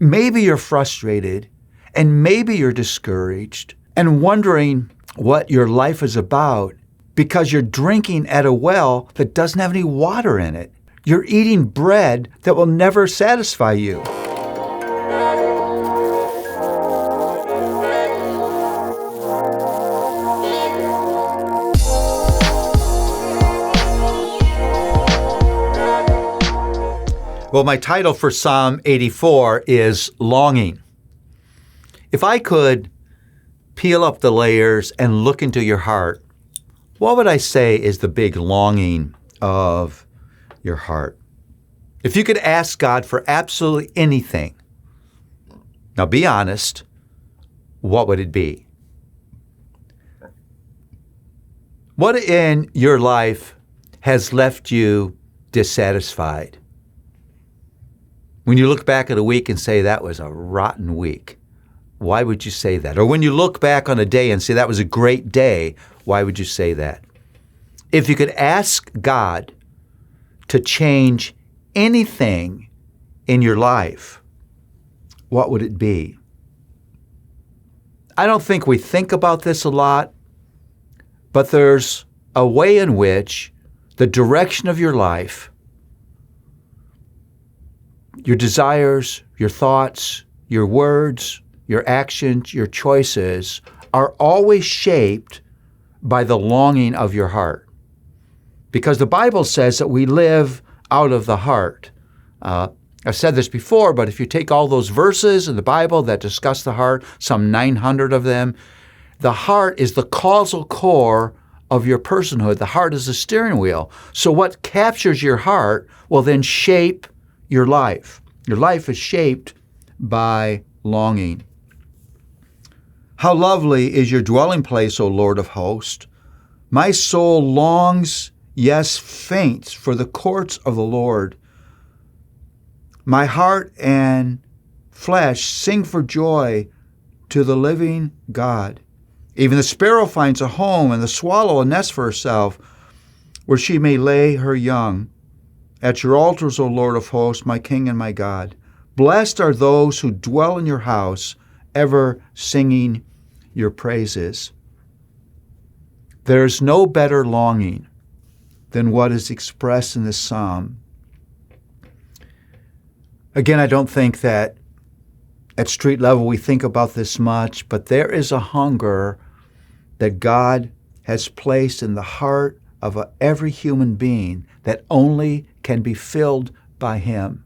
Maybe you're frustrated, and maybe you're discouraged and wondering what your life is about because you're drinking at a well that doesn't have any water in it. You're eating bread that will never satisfy you. Well, my title for Psalm 84 is Longing. If I could peel up the layers and look into your heart, what would I say is the big longing of your heart? If you could ask God for absolutely anything, now be honest, what would it be? What in your life has left you dissatisfied? When you look back at a week and say, that was a rotten week, why would you say that? Or when you look back on a day and say, that was a great day, why would you say that? If you could ask God to change anything in your life, what would it be? I don't think we think about this a lot, but there's a way in which the direction of your life, your desires, your thoughts, your words, your actions, your choices are always shaped by the longing of your heart. Because the Bible says that we live out of the heart. I've said this before, but if you take all those verses in the Bible that discuss the heart, some 900 of them, the heart is the causal core of your personhood. The heart is the steering wheel. So what captures your heart will then shape your life. Your life is shaped by longing. How lovely is your dwelling place, O Lord of hosts! My soul longs, yes, faints for the courts of the Lord. My heart and flesh sing for joy to the living God. Even the sparrow finds a home, and the swallow a nest for herself, where she may lay her young. At your altars, O Lord of hosts, my King and my God. Blessed are those who dwell in your house, ever singing your praises. There is no better longing than what is expressed in this psalm. Again, I don't think that at street level we think about this much, but there is a hunger that God has placed in the heart of every human being that only can be filled by Him.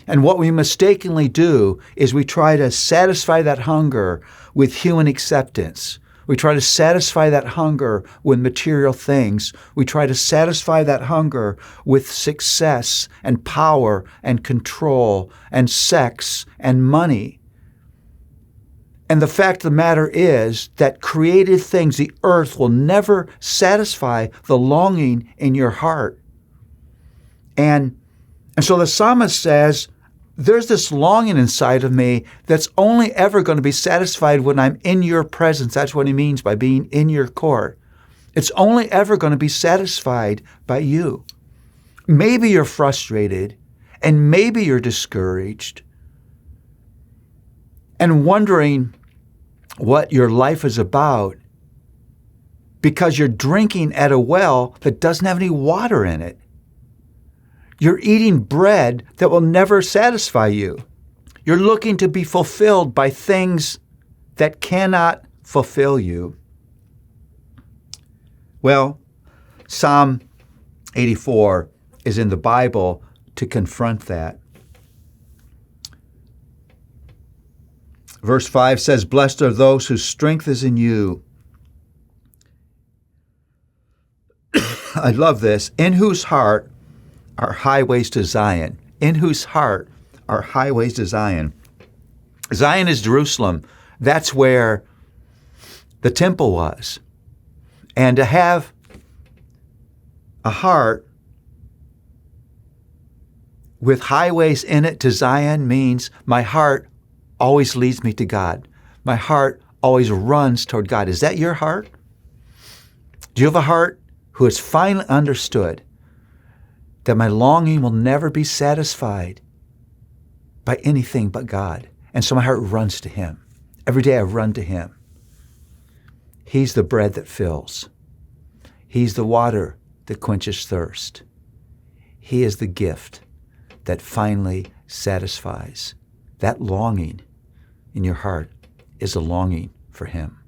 And what we mistakenly do is we try to satisfy that hunger with human acceptance. We try to satisfy that hunger with material things. We try to satisfy that hunger with success and power and control and sex and money. And the fact of the matter is that created things, the earth, will never satisfy the longing in your heart. And so the psalmist says, there's this longing inside of me that's only ever going to be satisfied when I'm in your presence. That's what he means by being in your court. It's only ever going to be satisfied by you. Maybe you're frustrated, and maybe you're discouraged, and wondering what your life is about because you're drinking at a well that doesn't have any water in it. You're eating bread that will never satisfy you. You're looking to be fulfilled by things that cannot fulfill you. Well, Psalm 84 is in the Bible to confront that. Verse 5 says, "Blessed are those whose strength is in you." I love this. "In whose heart are highways to Zion." In whose heart are highways to Zion. Zion is Jerusalem. That's where the temple was. And to have a heart with highways in it to Zion means my heart always leads me to God. My heart always runs toward God. Is that your heart? Do you have a heart who has finally understood that my longing will never be satisfied by anything but God. And so my heart runs to him. Every day I run to him. He's the bread that fills. He's the water that quenches thirst. He is the gift that finally satisfies. That longing in your heart is a longing for him.